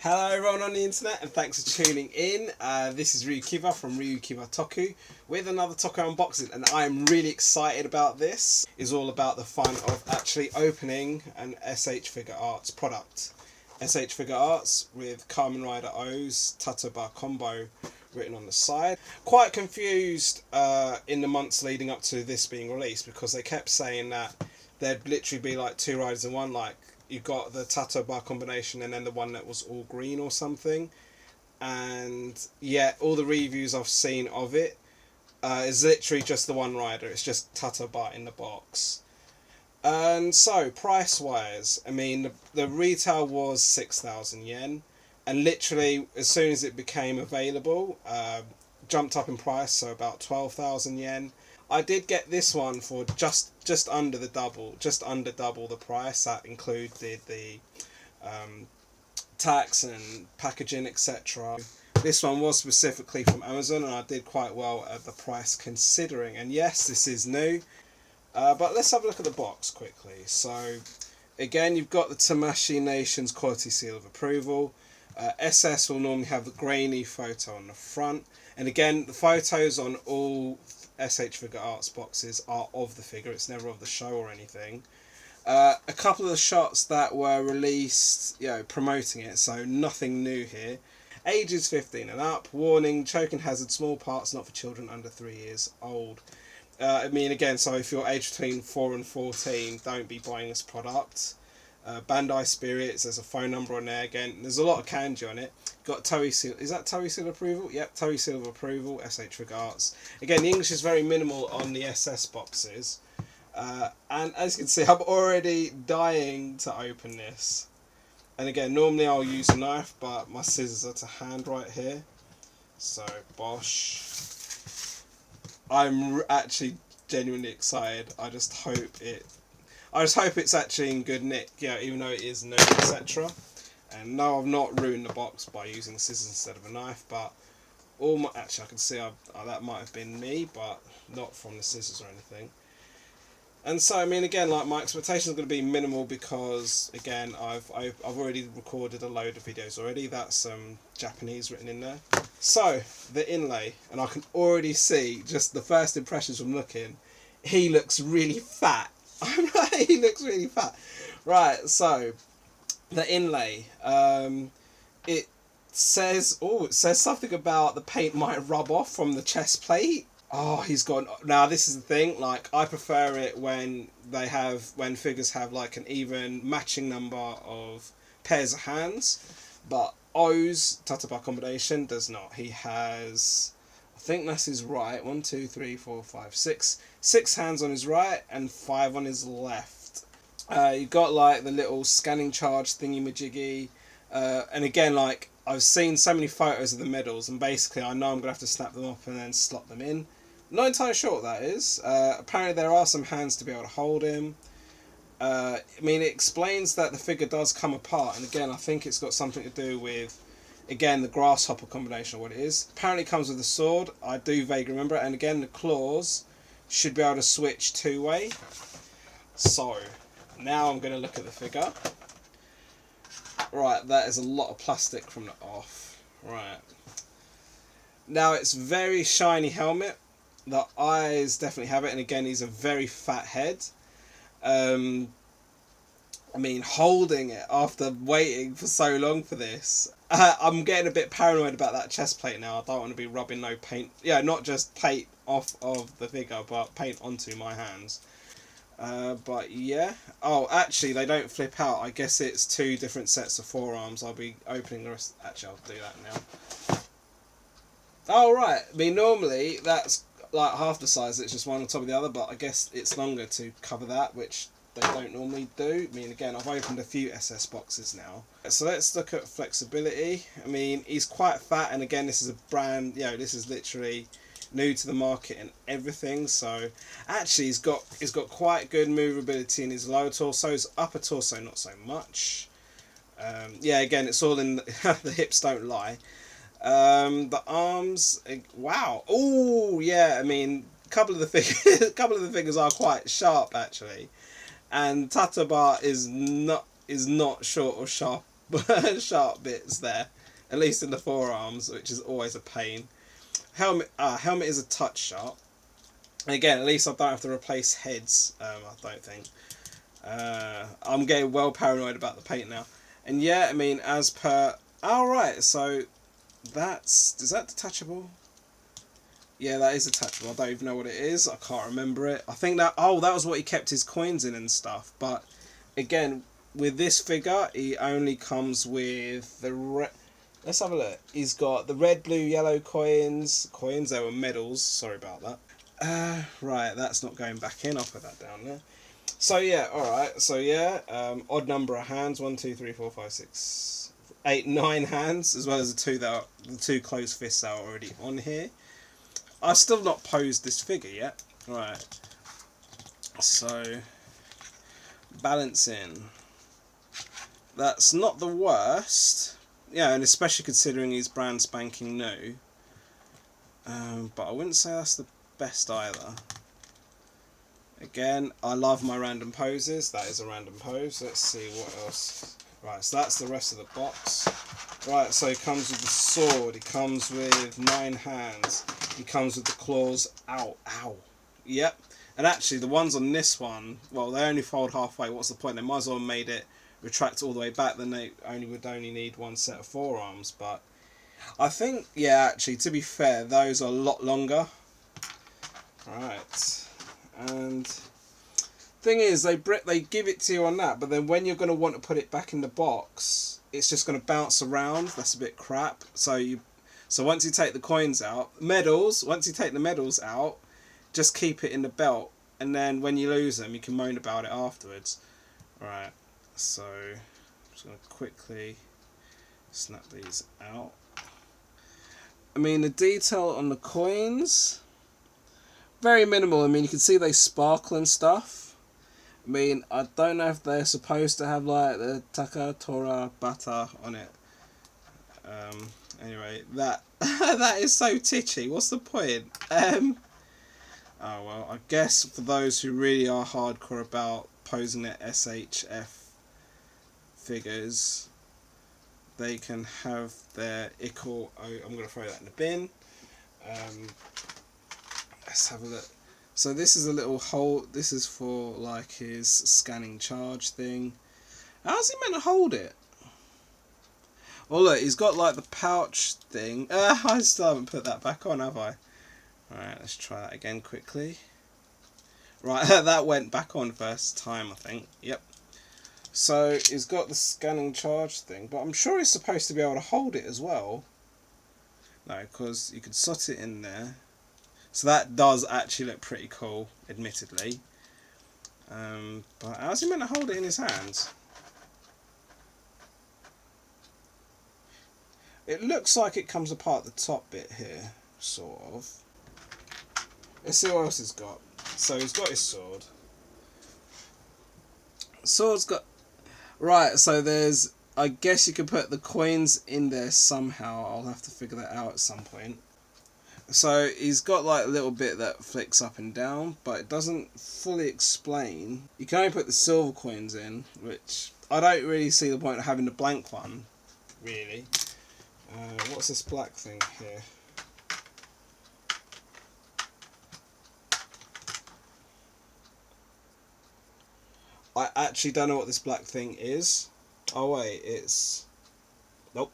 Hello everyone on the internet and thanks for tuning in. This is RyuKiva from RyuKiva Toku with another Toku unboxing, and I am really excited about this. It's all about the fun of actually opening an S.H.Figuarts product. S.H.Figuarts with Kamen Rider O's Tatoba combo written on the side. Quite confused in the months leading up to this being released, because they kept saying that there'd literally be like two riders in one, like you got the Tato bar combination and then the one that was all green or something. And yeah, all the reviews I've seen of it is literally just the one rider. It's just Tato bar in the box. And so price wise, I mean the retail was 6,000 yen, and literally as soon as it became available, jumped up in price, so about 12,000 yen. I did get this one for just under double the price. That included the tax and packaging, etc. This one was specifically from Amazon, and I did quite well at the price considering. And yes, this is new, but let's have a look at the box quickly. So again, you've got the Tamashii Nation's quality seal of approval. SS will normally have the grainy photo on the front, and again the photos on all S.H.Figuarts boxes are of the figure, it's never of the show or anything. A couple of the shots that were released, promoting it, so nothing new here. Ages 15 and up. Warning, choking hazard, small parts, not for children under 3 years old. I mean, again, so if you're aged between 4 and 14, don't be buying this product. Bandai Spirits, there's a phone number on there. Again, there's a lot of kanji on it. Got Toei seal, is that Toei seal approval? Yep, Toei seal of approval, S.H.Figuarts. Again, the English is very minimal on the SS boxes. And as you can see, I'm already dying to open this. And again, normally I'll use a knife, but my scissors are to hand right here. So, bosh. I'm actually genuinely excited. I just hope it's actually in good nick, even though it is new, etc. And no, I've not ruined the box by using scissors instead of a knife, but actually I can see that might have been me, but not from the scissors or anything. And so, I mean, again, like, my expectations are going to be minimal because, again, I've already recorded a load of videos already. That's some Japanese written in there. So, the inlay, and I can already see, just the first impressions from looking, he looks really fat. He looks really fat. Right, so the inlay, it says something about the paint might rub off from the chest plate. Oh, he's gone. Now this is the thing, like, I prefer it when figures have like an even matching number of pairs of hands, but O's Tataba combination does not. He has, I think that's his right, 1, 2, 3, 4, 5, 6. 6 hands on his right and 5 on his left. You've got like the little scanning charge thingy majiggy. And again, like, I've seen so many photos of the medals, and basically I know I'm going to have to snap them up and then slot them in. Not entirely sure what that is. Apparently there are some hands to be able to hold him. I mean, it explains that the figure does come apart, and again, I think it's got something to do with, again, the grasshopper combination of what it is. Apparently it comes with a sword. I do vaguely remember it. And again, the claws should be able to switch two-way. So, now I'm going to look at the figure. Right, that is a lot of plastic from the off. Right. Now, it's very shiny helmet. The eyes definitely have it. And again, he's a very fat head. I mean, holding it after waiting for so long for this, I'm getting a bit paranoid about that chest plate now. I don't want to be rubbing no paint, not just paint off of the figure, but paint onto my hands. But yeah, oh, actually they don't flip out. I guess it's 2 different sets of forearms. I'll be opening the rest. Actually, I'll do that now. Oh right, I mean, normally that's like half the size, it's just one on top of the other, but I guess it's longer to cover that, which they don't normally do. I mean, again, I've opened a few SS boxes now. So let's look at flexibility. I mean, he's quite fat, and again, this is a brand, this is literally new to the market and everything. So actually he's got quite good movability in his lower torso. His upper torso not so much. Again, it's all in the hips don't lie. The arms, wow. Oh yeah, I mean, a couple of the figures are quite sharp actually, and Tataba is not short or sharp sharp bits there, at least in the forearms, which is always a pain. Helmet is a touch sharp. Again, at least I don't have to replace heads. I don't think. I'm getting well paranoid about the paint now. And yeah, I mean, as per... Alright, so is that detachable? Yeah, that is detachable. I don't even know what it is. I can't remember it. I think that... Oh, that was what he kept his coins in and stuff. But, again, with this figure, he only comes with the red... Let's have a look. He's got the red, blue, yellow coins. They were medals. Sorry about that. Right, that's not going back in. I'll put that down there. So yeah, alright. So yeah, odd number of hands. 1, 2, 3, 4, 5, 6, 8, 9 hands, as well as the two closed fists that are already on here. I've still not posed this figure yet. Right. So balancing. That's not the worst. Yeah, and especially considering he's brand spanking new. But I wouldn't say that's the best either. Again, I love my random poses. That is a random pose. Let's see what else. Right, so that's the rest of the box. Right, so he comes with the sword. He comes with 9 hands. He comes with the claws. Ow, ow. Yep. And actually, the ones on this one, well, they only fold halfway. What's the point? They might as well have made it retract all the way back. Then they would only need one set of forearms. But I think, yeah, actually, to be fair, those are a lot longer. Right. And thing is, they give it to you on that, but then when you're going to want to put it back in the box, it's just going to bounce around. That's a bit crap. So once you take the coins out, once you take the medals out, just keep it in the belt, and then when you lose them, you can moan about it afterwards. Right. So I'm just going to quickly snap these out. I mean, the detail on the coins, very minimal. I mean, you can see they sparkle and stuff. I mean, I don't know if they're supposed to have like the Taka, Tora, Bata on it. Anyway, that that is so titchy. What's the point? Oh well, I guess for those who really are hardcore about posing their S.H.F. figures, they can have their Ickle. Oh, I'm going to throw that in the bin. Let's have a look. So this is a little hole. This is for like his scanning charge thing. How's he meant to hold it? Well, look, he's got like the pouch thing. I still haven't put that back on, have I? Alright, let's try that again quickly. Right, that went back on first time, I think. Yep. So he's got the scanning charge thing, but I'm sure he's supposed to be able to hold it as well. No, because you could slot it in there. So that does actually look pretty cool, admittedly. But how's he meant to hold it in his hands? It looks like it comes apart the top bit here, sort of. Let's see what else he's got. So he's got his sword. Sword's got... Right, so there's... I guess you could put the coins in there somehow. I'll have to figure that out at some point. So he's got like a little bit that flicks up and down, but it doesn't fully explain. You can only put the silver coins in, which I don't really see the point of having the blank one, really. What's this black thing here? I actually don't know what this black thing is. Oh wait, it's... Nope.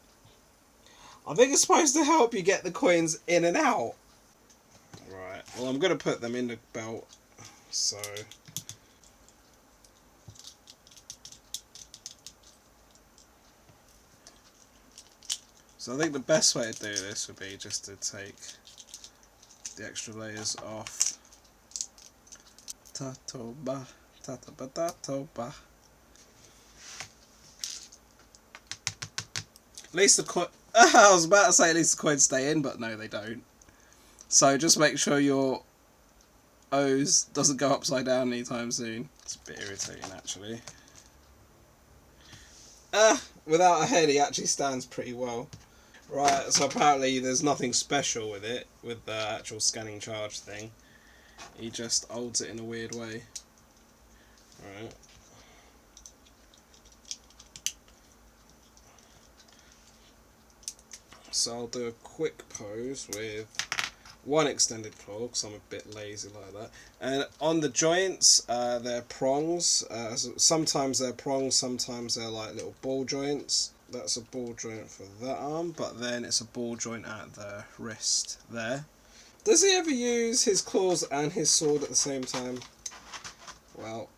I think it's supposed to help you get the coins in and out. Right, well I'm going to put them in the belt, so... So I think the best way to do this would be just to take the extra layers off. Tatoba, tatoba, tatoba. At least the coin... I was about to say at least the coins stay in, but no, they don't. So just make sure your O's doesn't go upside down anytime soon. It's a bit irritating, actually. Without a head, he actually stands pretty well. Right, so apparently there's nothing special with it, with the actual scanning charge thing. He just holds it in a weird way. Right. So I'll do a quick pose with one extended claw, because I'm a bit lazy like that. And on the joints, they're prongs. Sometimes they're prongs, sometimes they're like little ball joints. That's a ball joint for that arm, but then it's a ball joint at the wrist there. Does he ever use his claws and his sword at the same time? Well,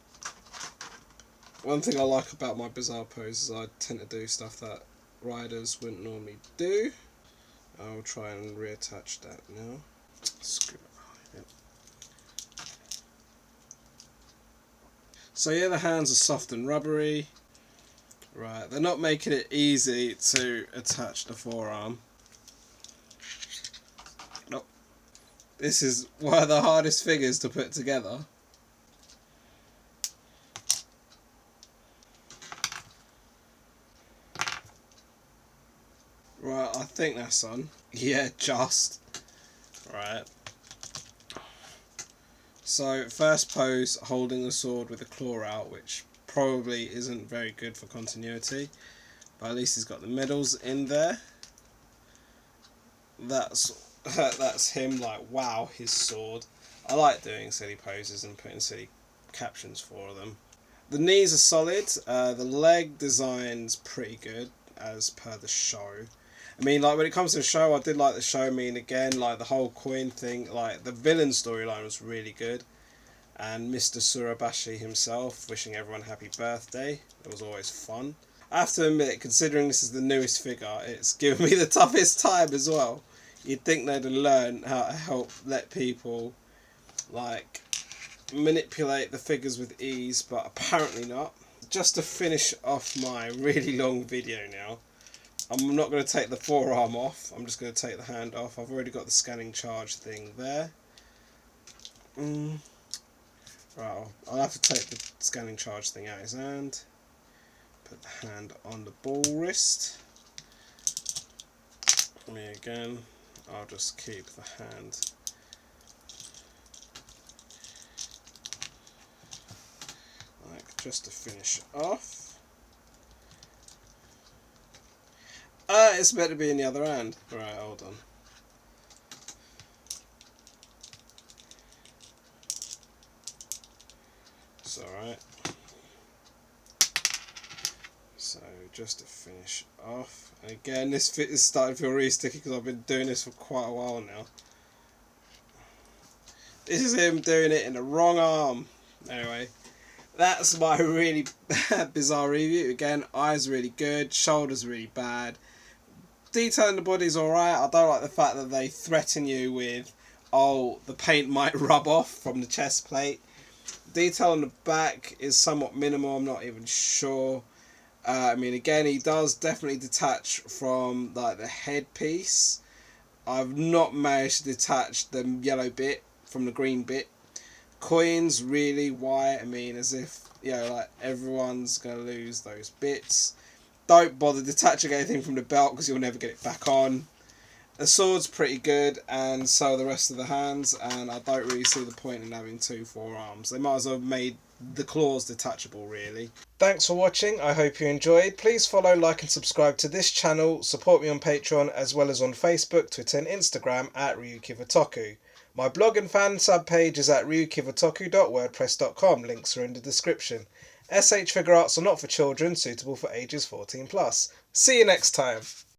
one thing I like about my bizarre poses, I tend to do stuff that riders wouldn't normally do. I'll try and reattach that now. Screw it. Yep. So yeah, the hands are soft and rubbery. Right, they're not making it easy to attach the forearm. Nope. This is one of the hardest figures to put together. Right, I think that's on. Yeah, just. Right. So, first pose, holding the sword with the claw out, which probably isn't very good for continuity. But at least he's got the medals in there. That's him, like, wow, his sword. I like doing silly poses and putting silly captions for them. The knees are solid. The leg design's pretty good, as per the show. I mean, like, when it comes to the show, I did like the show. I mean, again, like, the whole coin thing, like, the villain storyline was really good. And Mr. Surabashi himself, wishing everyone happy birthday. It was always fun. I have to admit, considering this is the newest figure, it's given me the toughest time as well. You'd think they'd learn how to help let people, like, manipulate the figures with ease, but apparently not. Just to finish off my really long video now, I'm not going to take the forearm off, I'm just going to take the hand off. I've already got the scanning charge thing there. Right, I'll have to take the scanning charge thing out of his hand. Put the hand on the ball wrist. Me again, I'll just keep the hand. Like, just to finish off. It's meant to be in the other hand. Right, hold on. It's alright. So, just to finish off. And again, this fit is starting to feel really sticky because I've been doing this for quite a while now. This is him doing it in the wrong arm. Anyway, that's my really bizarre review. Again, eyes really good, shoulders really bad. Detail in the body's alright. I don't like the fact that they threaten you with, oh, the paint might rub off from the chest plate. Detail on the back is somewhat minimal, I'm not even sure. I mean, again, he does definitely detach from, like, the headpiece. I've not managed to detach the yellow bit from the green bit. Coins, really, why? I mean, as if, you know, like, everyone's going to lose those bits. Don't bother detaching anything from the belt because you'll never get it back on. The sword's pretty good, and so are the rest of the hands, and I don't really see the point in having two forearms. They might as well have made the claws detachable, really. Thanks for watching, I hope you enjoyed. Please follow, like and subscribe to this channel, support me on Patreon as well as on Facebook, Twitter and Instagram at RyuKiva Toku. My blog and fan sub page is at ryukivatoku.wordpress.com, links are in the description. S.H.Figuarts are not for children, suitable for ages 14+. See you next time.